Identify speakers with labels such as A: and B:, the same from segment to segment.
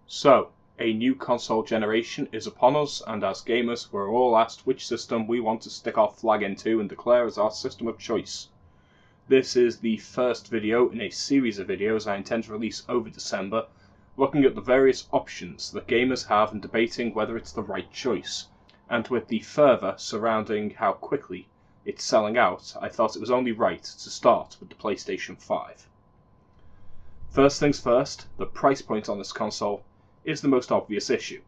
A: So, a new console generation is upon us, and as gamers we're all asked which system we want to stick our flag into and declare as our system of choice. This is the first video in a series of videos I intend to release over December, looking at the various options that gamers have and debating whether it's the right choice. And with the fervour surrounding how quickly it's selling out, I felt it was only right to start with the PlayStation 5. First things first, the price point on this console is the most obvious issue.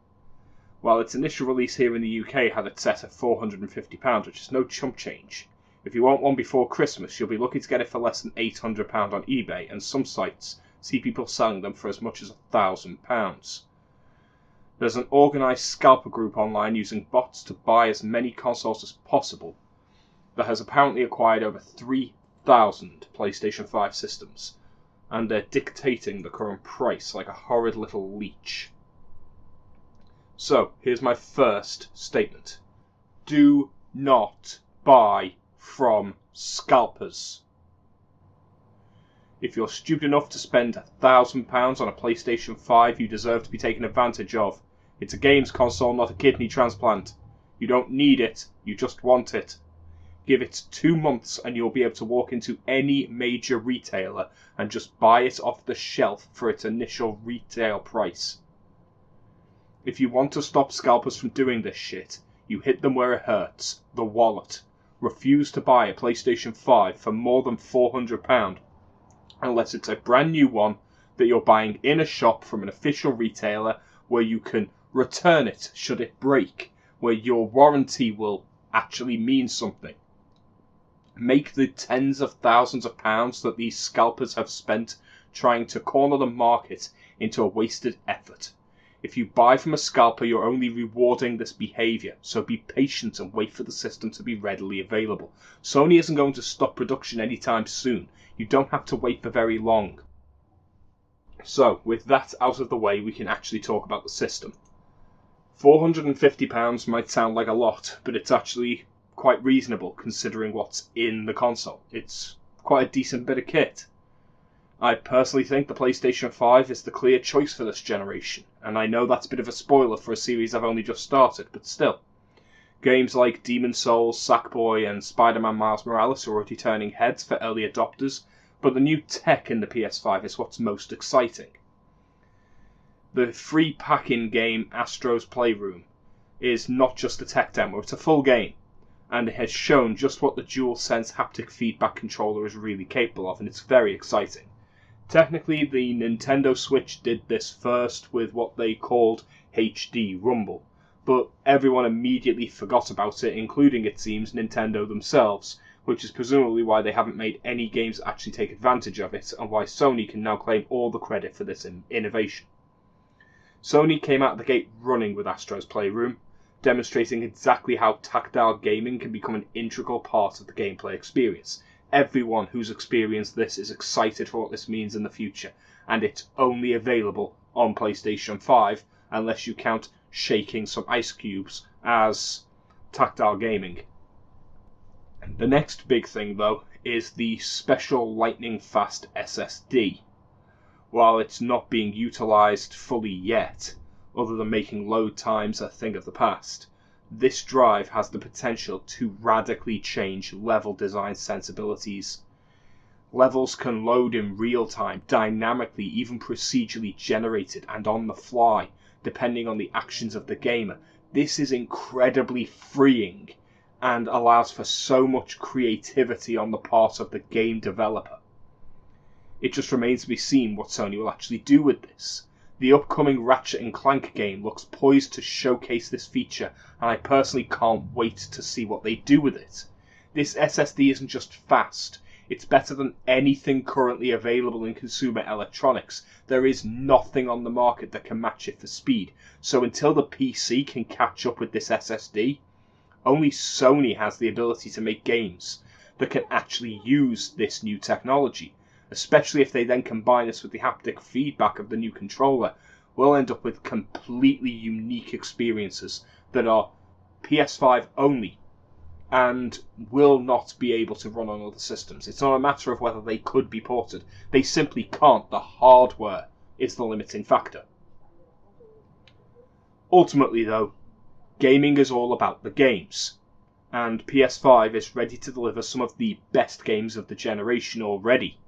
A: While its initial release here in the UK had it set at £450, which is no chump change, if you want one before Christmas you'll be lucky to get it for less than £800 on eBay, and some sites see people selling them for as much as £1,000. There's an organised scalper group online using bots to buy as many consoles as possible that has apparently acquired over 3,000 PlayStation 5 systems, and they're dictating the current price like a horrid little leech. So, here's my first statement. Do not buy from scalpers. If you're stupid enough to spend £1,000 on a PlayStation 5, you deserve to be taken advantage of. It's a games console, not a kidney transplant. You don't need it, you just want it. Give it 2 months and you'll be able to walk into any major retailer and just buy it off the shelf for its initial retail price. If you want to stop scalpers from doing this shit, you hit them where it hurts, the wallet. Refuse to buy a PlayStation 5 for more than £400 unless it's a brand new one that you're buying in a shop from an official retailer where you can return it should it break, where your warranty will actually mean something. Make the tens of thousands of pounds that these scalpers have spent trying to corner the market into a wasted effort. If you buy from a scalper, you're only rewarding this behaviour, so be patient and wait for the system to be readily available. Sony isn't going to stop production anytime soon. You don't have to wait for very long. So, with that out of the way, we can actually talk about the system. £450 might sound like a lot, but it's actually quite reasonable considering what's in the console. It's quite a decent bit of kit. I personally think the PlayStation 5 is the clear choice for this generation, and I know that's a bit of a spoiler for a series I've only just started, but still. Games like Demon's Souls, Sackboy and Spider-Man Miles Morales are already turning heads for early adopters, but the new tech in the PS5 is what's most exciting. The free pack-in game Astro's Playroom is not just a tech demo, it's a full game, and it has shown just what the DualSense haptic feedback controller is really capable of, and it's very exciting. Technically, the Nintendo Switch did this first with what they called HD Rumble, but everyone immediately forgot about it, including, it seems, Nintendo themselves, which is presumably why they haven't made any games that actually take advantage of it, and why Sony can now claim all the credit for this innovation. Sony came out of the gate running with Astro's Playroom, demonstrating exactly how tactile gaming can become an integral part of the gameplay experience. Everyone who's experienced this is excited for what this means in the future, and it's only available on PlayStation 5 unless you count shaking some ice cubes as tactile gaming. The next big thing, though, is the special lightning fast SSD. While it's not being utilised fully yet, other than making load times a thing of the past, this drive has the potential to radically change level design sensibilities. Levels can load in real time, dynamically, even procedurally generated and on the fly, depending on the actions of the gamer. This is incredibly freeing and allows for so much creativity on the part of the game developer. It just remains to be seen what Sony will actually do with this. The upcoming Ratchet & Clank game looks poised to showcase this feature, and I personally can't wait to see what they do with it. This SSD isn't just fast, it's better than anything currently available in consumer electronics. There is nothing on the market that can match it for speed, so until the PC can catch up with this SSD, only Sony has the ability to make games that can actually use this new technology. Especially if they then combine this with the haptic feedback of the new controller, we'll end up with completely unique experiences that are PS5 only and will not be able to run on other systems. It's not a matter of whether they could be ported. They simply can't. The hardware is the limiting factor. Ultimately though, gaming is all about the games, and PS5 is ready to deliver some of the best games of the generation already.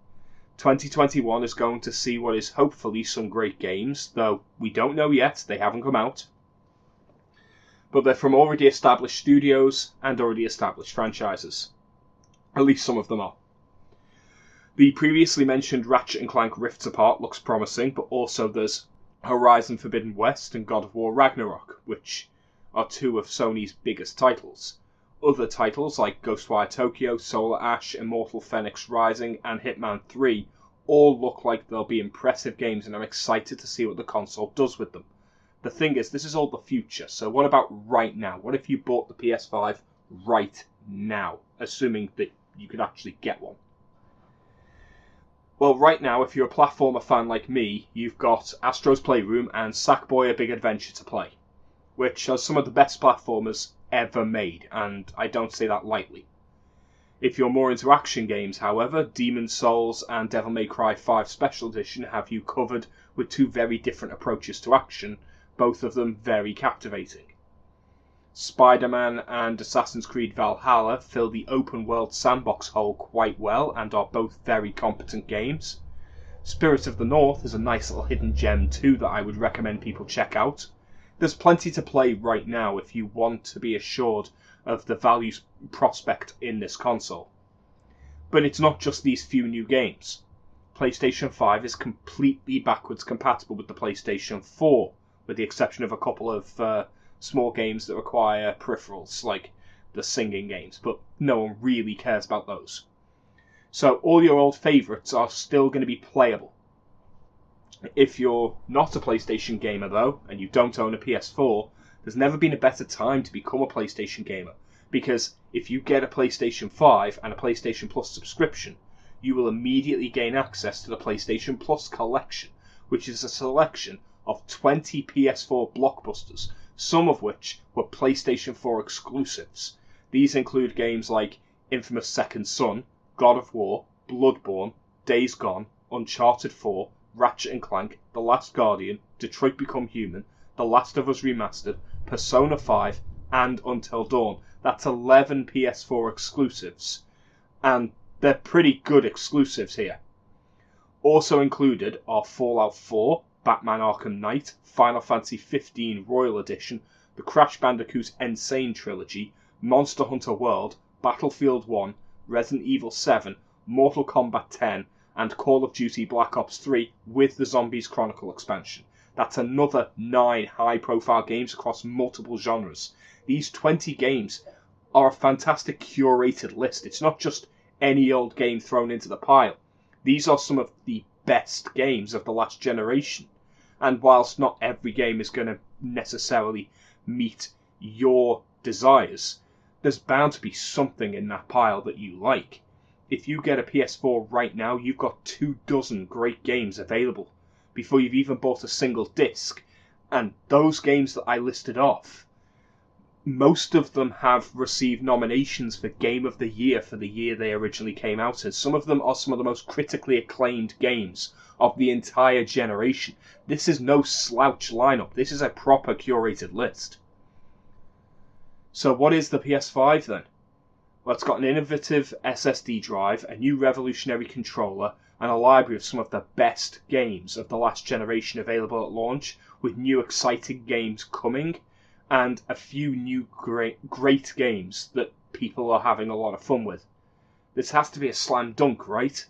A: 2021 is going to see what is hopefully some great games, though we don't know yet, they haven't come out. But they're from already established studios and already established franchises. At least some of them are. The previously mentioned Ratchet & Clank Rifts Apart looks promising, but also there's Horizon Forbidden West and God of War Ragnarok, which are two of Sony's biggest titles. Other titles like Ghostwire Tokyo, Solar Ash, Immortal Phoenix Rising, and Hitman 3 all look like they'll be impressive games, and I'm excited to see what the console does with them. The thing is, this is all the future, so what about right now? What if you bought the PS5 right now, assuming that you could actually get one? Well, right now, if you're a platformer fan like me, you've got Astro's Playroom and Sackboy: A Big Adventure to play, which are some of the best platformers ever made, and I don't say that lightly. If you're more into action games, however, Demon's Souls and Devil May Cry 5 Special Edition have you covered with two very different approaches to action, both of them very captivating. Spider-Man and Assassin's Creed Valhalla fill the open world sandbox hole quite well and are both very competent games. Spirit of the North is a nice little hidden gem too that I would recommend people check out. There's plenty to play right now if you want to be assured of the value prospect in this console. But it's not just these few new games. PlayStation 5 is completely backwards compatible with the PlayStation 4, with the exception of a couple of small games that require peripherals, like the singing games, but no one really cares about those. So all your old favourites are still going to be playable. If you're not a PlayStation gamer though, and you don't own a PS4, there's never been a better time to become a PlayStation gamer, because if you get a PlayStation 5 and a PlayStation Plus subscription, you will immediately gain access to the PlayStation Plus collection, which is a selection of 20 PS4 blockbusters, some of which were PlayStation 4 exclusives. These include games like Infamous Second Son, God of War, Bloodborne, Days Gone, Uncharted 4, Ratchet & Clank, The Last Guardian, Detroit Become Human, The Last of Us Remastered, Persona 5, and Until Dawn. That's 11 PS4 exclusives, and they're pretty good exclusives here. Also included are Fallout 4, Batman Arkham Knight, Final Fantasy 15 Royal Edition, the Crash Bandicoot N. Sane Trilogy, Monster Hunter World, Battlefield 1, Resident Evil 7, Mortal Kombat 10, and Call of Duty Black Ops 3 with the Zombies Chronicle expansion. That's another 9 high-profile games across multiple genres. These 20 games are a fantastic curated list. It's not just any old game thrown into the pile. These are some of the best games of the last generation. And whilst not every game is going to necessarily meet your desires, there's bound to be something in that pile that you like. If you get a PS4 right now, you've got 24 great games available before you've even bought a single disc. And those games that I listed off, most of them have received nominations for Game of the Year for the year they originally came out in. Some of them are some of the most critically acclaimed games of the entire generation. This is no slouch lineup. This is a proper curated list. So what is the PS5 then? Well, it's got an innovative SSD drive, a new revolutionary controller, and a library of some of the best games of the last generation available at launch, with new exciting games coming, and a few new great games that people are having a lot of fun with. This has to be a slam dunk, right?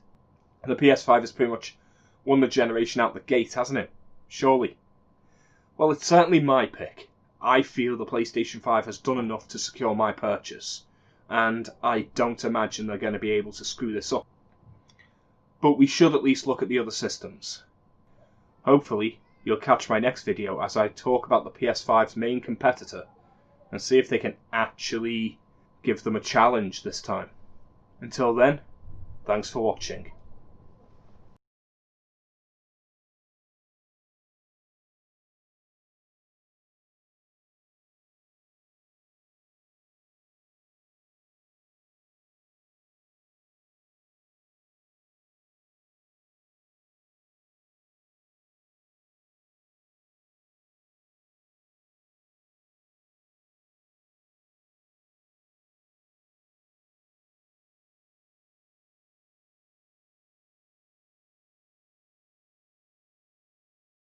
A: The PS5 has pretty much won the generation out the gate, hasn't it? Surely. Well, it's certainly my pick. I feel the PlayStation 5 has done enough to secure my purchase, and I don't imagine they're going to be able to screw this up. But we should at least look at the other systems. Hopefully, you'll catch my next video as I talk about the PS5's main competitor and see if they can actually give them a challenge this time. Until then, thanks for watching.